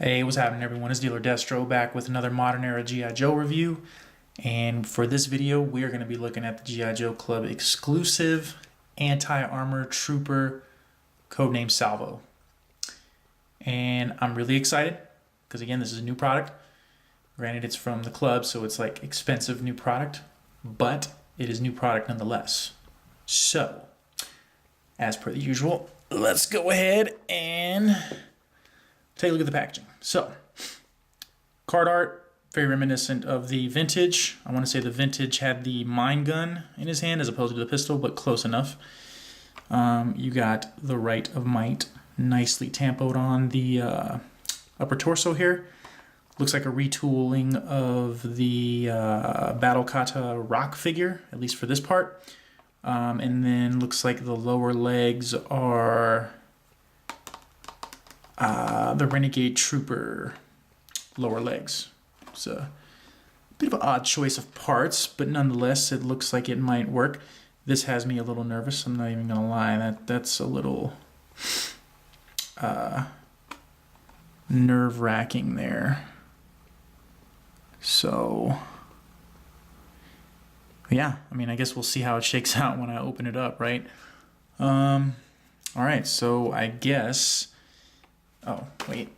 Hey, what's happening everyone? It's Dealer Destro back with another Modern Era G.I. Joe review. And for this video, we are going to be looking at the G.I. Joe Club exclusive anti-armor trooper codename Salvo. And I'm really excited because again, this is a new product. Granted, it's from the club, so it's like expensive new product, but it is new product nonetheless. So, as per the usual, let's go ahead and take a look at the packaging. So, card art, very reminiscent of the vintage. I want to say the vintage had the mine gun in his hand as opposed to the pistol, but close enough. You got the Right of Might nicely tampoed on the upper torso here. Looks like a retooling of the Battle Kata rock figure, at least for this part. And then looks like the lower legs are the Renegade Trooper lower legs. It's a bit of an odd choice of parts, but nonetheless, it looks like it might work. This has me a little nervous. I'm not even gonna lie. That's a little nerve-wracking there. So, yeah. I mean, I guess we'll see how it shakes out when I open it up, right? All right. So I guess. Oh, wait.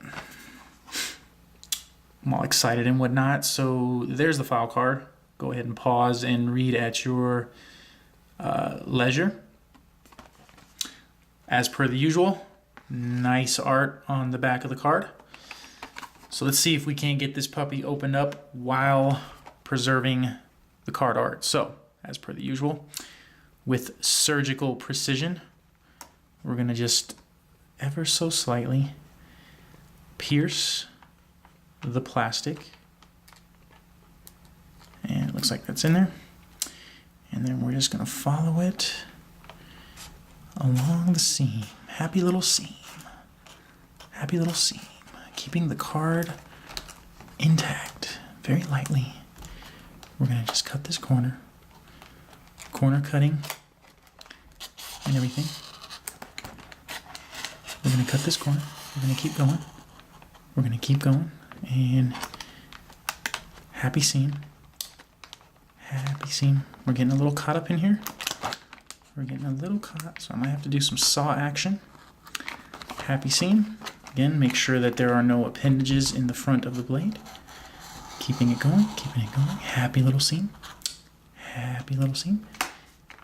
I'm all excited and whatnot. So there's the file card. Go ahead and pause and read at your leisure. As per the usual, nice art on the back of the card. So let's see if we can't get this puppy opened up while preserving the card art. So, as per the usual, with surgical precision, we're going to just ever so slightly pierce the plastic, and it looks like that's in there, and then we're just going to follow it along the seam. Happy little seam, happy little seam, keeping the card intact very lightly. We're going to just cut this corner cutting and everything. We're going to cut this corner. We're going to keep going. We're going to keep going, and happy seam, happy seam. We're getting a little caught up in here. We're getting a little caught, so I might have to do some saw action. Happy seam. Again, make sure that there are no appendages in the front of the blade. Keeping it going, keeping it going. Happy little seam, happy little seam.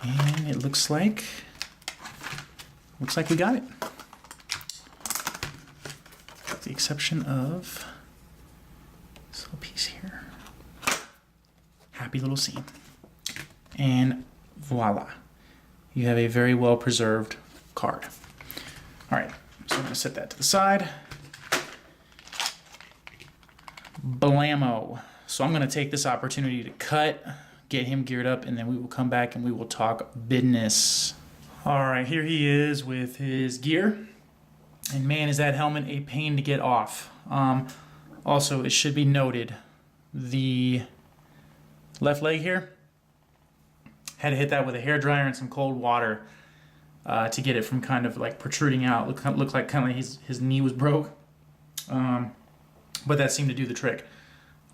And it looks like we got it. With the exception of this little piece here. Happy little seam. And voila. You have a very well preserved card. All right, so I'm going to set that to the side. Blammo. So I'm going to take this opportunity to cut, get him geared up, and then we will come back and we will talk business. All right, here he is with his gear. And man, is that helmet a pain to get off. Also, it should be noted, the left leg here, had to hit that with a hairdryer and some cold water to get it from kind of like protruding out. Looked like kind of like his knee was broke. But that seemed to do the trick.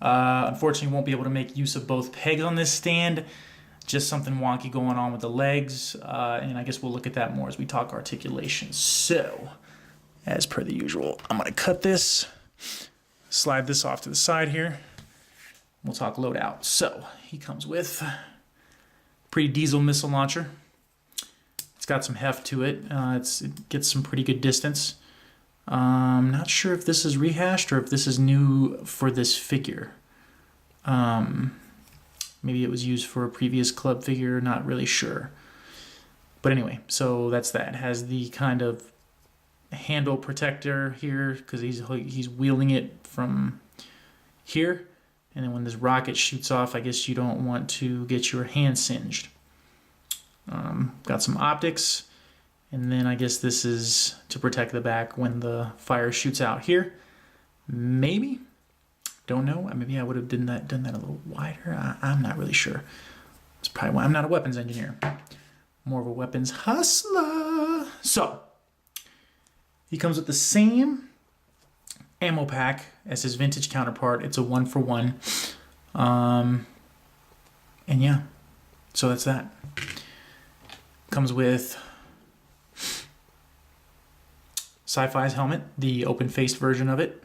Unfortunately, won't be able to make use of both pegs on this stand. Just something wonky going on with the legs. And I guess we'll look at that more as we talk articulation. So, as per the usual, I'm going to cut this, slide this off to the side here. We'll talk loadout. So, he comes with a pretty diesel missile launcher. It's got some heft to it. It gets some pretty good distance. Not sure if this is rehashed or if this is new for this figure. Maybe it was used for a previous club figure, not really sure. But anyway, so that's that. It has the kind of handle protector here because he's wielding it from here. And then when this rocket shoots off, I guess you don't want to get your hand singed. Got some optics. And then I guess this is to protect the back when the fire shoots out here. Maybe. Don't know. Maybe I would have done that a little wider. I'm not really sure. That's probably why I'm not a weapons engineer. More of a weapons hustler. So, he comes with the same ammo pack as his vintage counterpart. It's a 1-for-1. And yeah, so that's that. Comes with Sci-Fi's helmet, the open-faced version of it.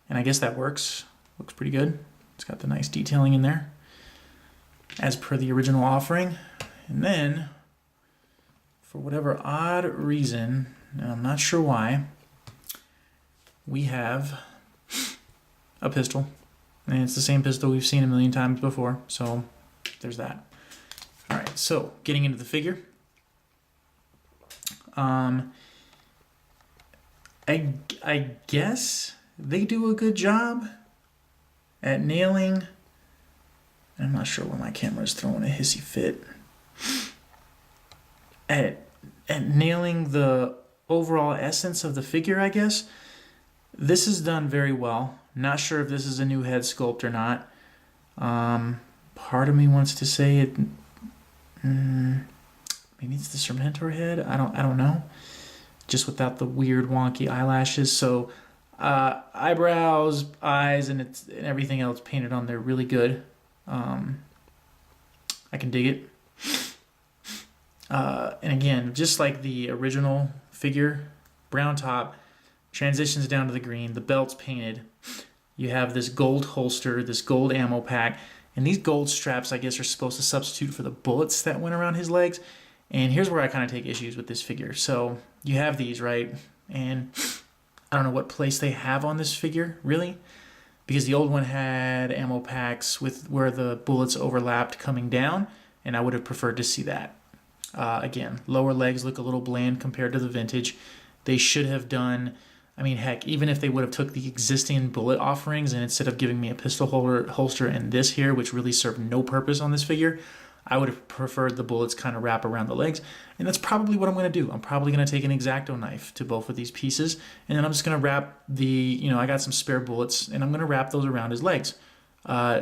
And I guess that works. Looks pretty good. It's got the nice detailing in there, as per the original offering. And then, for whatever odd reason, and I'm not sure why, we have a pistol. And it's the same pistol we've seen a million times before. So there's that. All right, so getting into the figure. I guess they do a good job at nailing. I'm not sure why my camera's throwing a hissy fit. At nailing the overall essence of the figure, I guess. This is done very well. Not sure if this is a new head sculpt or not. Part of me wants to say it. Maybe it's the Serpentor head. I don't know. Just without the weird wonky eyelashes. So eyebrows, eyes, and everything else painted on there really good. I can dig it. And again, just like the original figure, brown top, transitions down to the green, the belt's painted. You have this gold holster, this gold ammo pack, and these gold straps, I guess, are supposed to substitute for the bullets that went around his legs. And here's where I kind of take issues with this figure. So you have these, right? And I don't know what place they have on this figure, really, because the old one had ammo packs with where the bullets overlapped coming down, and I would have preferred to see that. Again, lower legs look a little bland compared to the vintage. They should have done, I mean, heck, even if they would have took the existing bullet offerings and instead of giving me a pistol holster and this here, which really served no purpose on this figure, I would have preferred the bullets kind of wrap around the legs. And that's probably what I'm going to do. I'm probably going to take an X-Acto knife to both of these pieces, and then I'm just going to wrap the, I got some spare bullets, and I'm going to wrap those around his legs.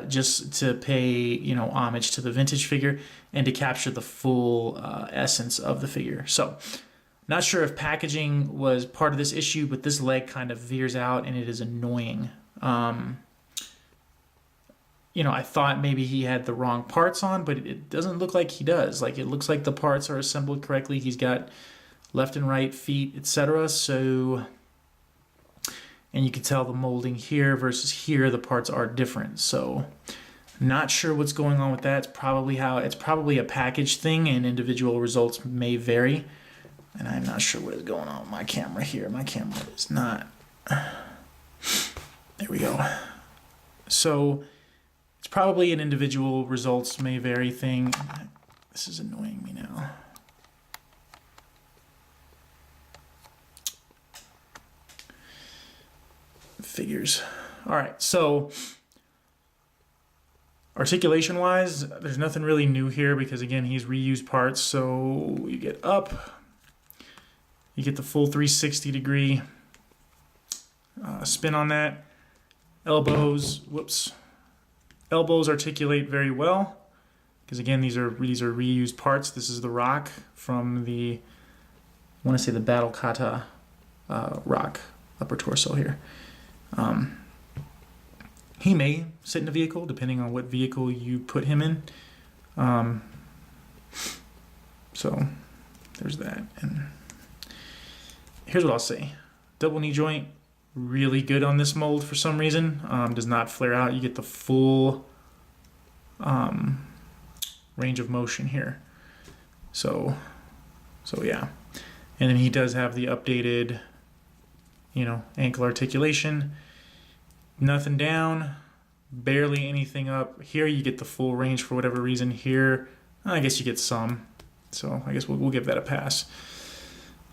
Just to pay, homage to the vintage figure and to capture the full essence of the figure. So, not sure if packaging was part of this issue, but this leg kind of veers out and it is annoying. I thought maybe he had the wrong parts on, but it doesn't look like he does. Like, it looks like the parts are assembled correctly. He's got left and right feet, etc. So, and you can tell the molding here versus here, the parts are different. So, not sure what's going on with that. It's probably a package thing, and individual results may vary. And I'm not sure what is going on with my camera here. My camera is not. There we go. So, it's probably an individual results may vary thing. This is annoying me now. Figures. All right, so articulation wise, there's nothing really new here because again, he's reused parts. So you get up, you get the full 360 degree spin on that. Elbows articulate very well because again, these are reused parts. This is the rock from the, I want to say the Battle Kata rock upper torso here. He may sit in a vehicle depending on what vehicle you put him in. So there's that. And here's what I'll say. Double knee joint, really good on this mold for some reason. Does not flare out. You get the full range of motion here. So yeah. And then he does have the updated, ankle articulation. Nothing down, barely anything up. Here you get the full range for whatever reason. Here, I guess you get some. So I guess we'll give that a pass.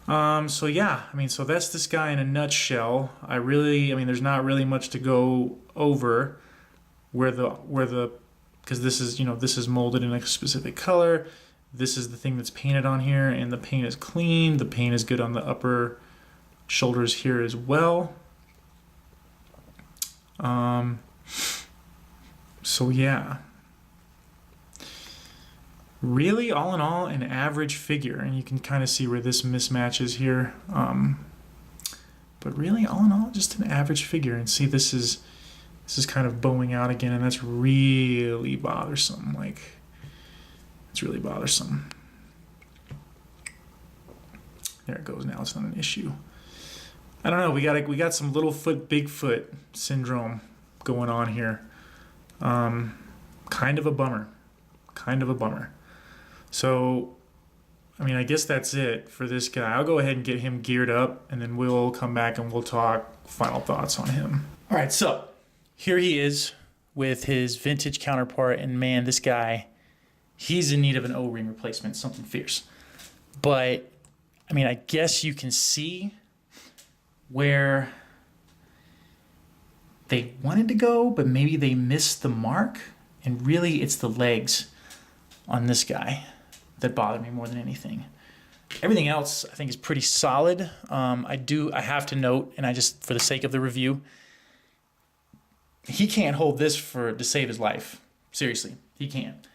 So yeah, so that's this guy in a nutshell. There's not really much to go over because this is molded in a specific color. This is the thing that's painted on here, and the paint is clean. The paint is good on the upper shoulders here as well. So yeah, really all in all an average figure, and you can kind of see where this mismatches here. But really, all in all, just an average figure. And see, this is kind of bowing out again, and that's really bothersome. Like, it's really bothersome. There it goes now. It's not an issue. I don't know. We got some little foot, big foot syndrome going on here. Kind of a bummer. Kind of a bummer. So, I mean, I guess that's it for this guy. I'll go ahead and get him geared up, and then we'll come back and we'll talk final thoughts on him. All right, so here he is with his vintage counterpart, and man, this guy, he's in need of an O-ring replacement, something fierce. But, I mean, I guess you can see where they wanted to go, but maybe they missed the mark. And really, it's the legs on this guy that bother me more than anything. Everything else, I think, is pretty solid. I have to note, and I just, for the sake of the review, he can't hold this to save his life. Seriously, he can't.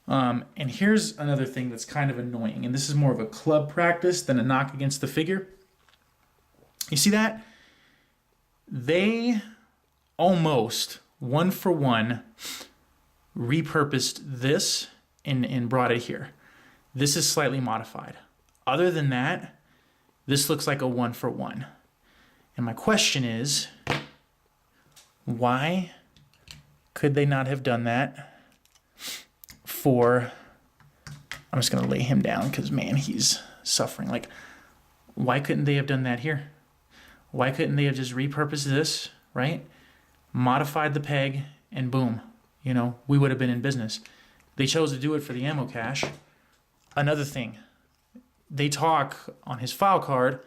And here's another thing that's kind of annoying, and this is more of a club practice than a knock against the figure. You see that? They almost, one for one, repurposed this and brought it here. This is slightly modified. Other than that, this looks like a one for one. And my question is, why could they not have done that for, I'm just going to lay him down because, man, he's suffering. Like, why couldn't they have done that here? Why couldn't they have just repurposed this, right? Modified the peg, and boom, you know, we would have been in business. They chose to do it for the ammo cache. Another thing, they talk on his file card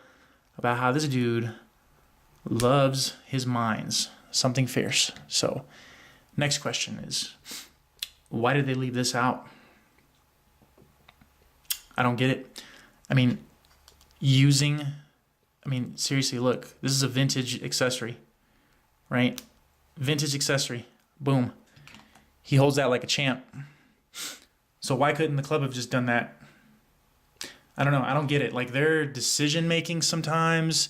about how this dude loves his mines. Something fierce. So, next question is, why did they leave this out? I don't get it. I mean, seriously, look, this is a vintage accessory, right? Vintage accessory. Boom. He holds that like a champ. So why couldn't the club have just done that? I don't know. I don't get it. Like, their decision making sometimes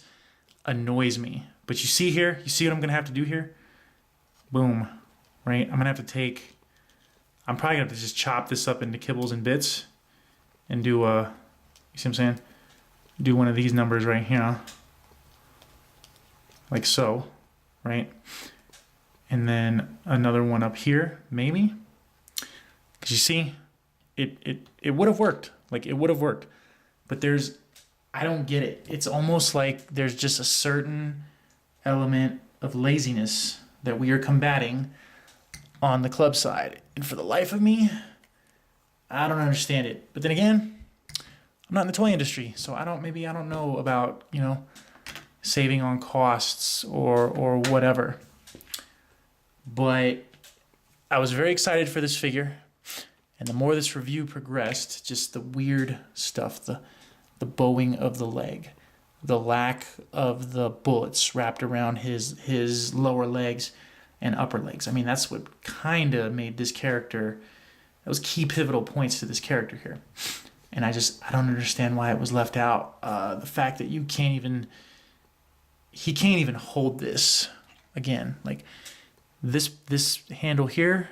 annoys me. But you see here? You see what I'm going to have to do here? Boom. Right? I'm probably going to have to just chop this up into kibbles and bits and do you see what I'm saying? Do one of these numbers right here. Like so. Right? And then another one up here, maybe. Because you see, it would have worked. Like, it would have worked. But I don't get it. It's almost like there's just a certain element of laziness that we are combating on the club side. And for the life of me, I don't understand it. But then again, I'm not in the toy industry, so I don't know about, you know, saving on costs or whatever. But I was very excited for this figure, and the more this review progressed, just the weird stuff, the bowing of the leg, the lack of the bullets wrapped around his lower legs and upper legs. I mean, that's what kind of made this character, those key pivotal points to this character here. And I don't understand why it was left out. The fact that he can't even hold this again. Like, this handle here,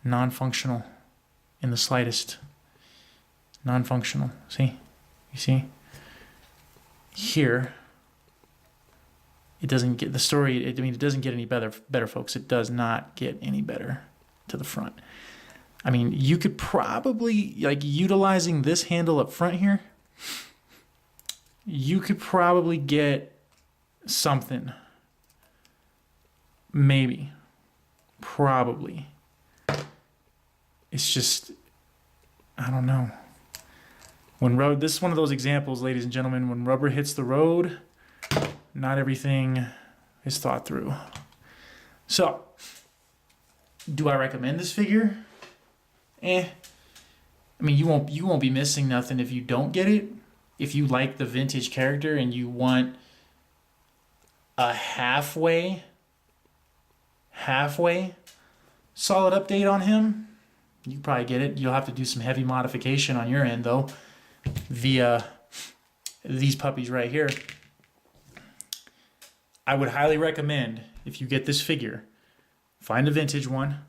non-functional in the slightest. Non-functional. See? You see? Here, it doesn't get the story. It doesn't get any better, folks. It does not get any better to the front. I mean, you could probably, like, utilizing this handle up front here, you could probably get something. Maybe. Probably. It's just, I don't know. This is one of those examples, ladies and gentlemen, when rubber hits the road, not everything is thought through. So, do I recommend this figure? I mean, you won't be missing nothing if you don't get it. If you like the vintage character and you want a halfway solid update on him, you probably get it. You'll have to do some heavy modification on your end, though, via these puppies right here. I would highly recommend, if you get this figure, find a vintage one,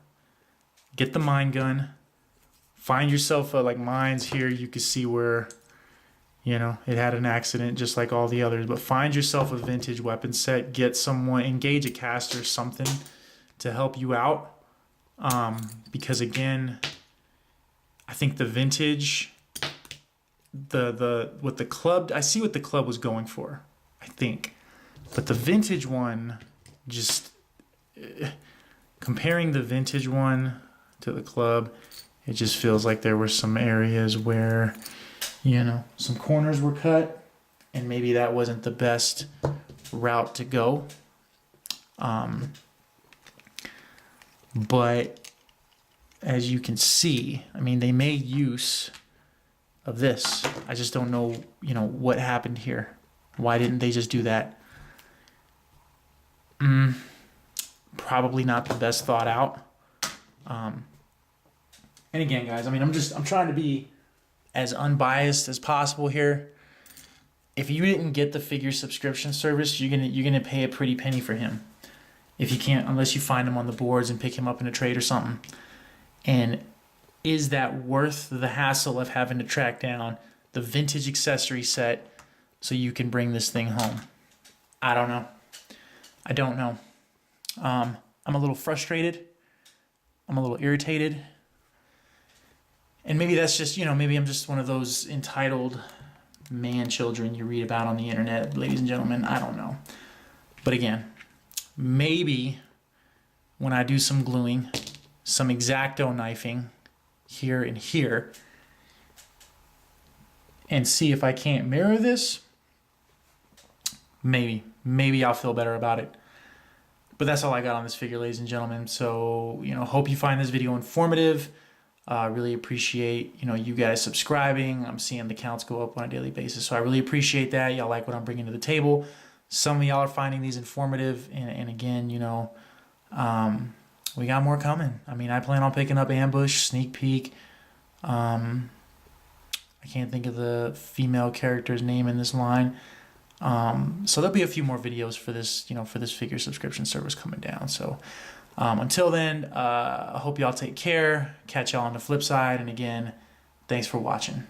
get the mine gun, find yourself like mine's here. You can see where, you know, it had an accident just like all the others, but find yourself a vintage weapon set, get someone, engage a caster, something to help you out. Because again, I think the vintage, what the club, I see what the club was going for, I think. But the vintage one, just comparing the vintage one to the club, it just feels like there were some areas where, you know, some corners were cut and maybe that wasn't the best route to go. But as you can see, I mean, they made use of this. I just don't know, you know, what happened here. Why didn't they just do that? Probably not the best thought out. And again, guys, I mean, I'm trying to be as unbiased as possible here. If you didn't get the figure subscription service, you're gonna pay a pretty penny for him. If you can't, unless you find him on the boards and pick him up in a trade or something. And is that worth the hassle of having to track down the vintage accessory set so you can bring this thing home? I don't know. I don't know. I'm a little frustrated. I'm a little irritated. And maybe that's just, you know, maybe I'm just one of those entitled man children you read about on the internet, ladies and gentlemen. I don't know. But again, maybe when I do some gluing, some X-Acto knifing here and here, and see if I can't mirror this, maybe I'll feel better about it. But that's all I got on this figure, ladies and gentlemen. So, you know, hope you find this video informative. Really appreciate, you know, you guys subscribing. I'm seeing the counts go up on a daily basis, so I really appreciate that. Y'all like what I'm bringing to the table. Some of y'all are finding these informative, and again, you know, we got more coming. I mean, I plan on picking up Ambush, Sneak Peek. I can't think of the female character's name in this line. So there'll be a few more videos for this, you know, for this figure subscription service coming down. So until then, I hope y'all take care. Catch y'all on the flip side. And again, thanks for watching.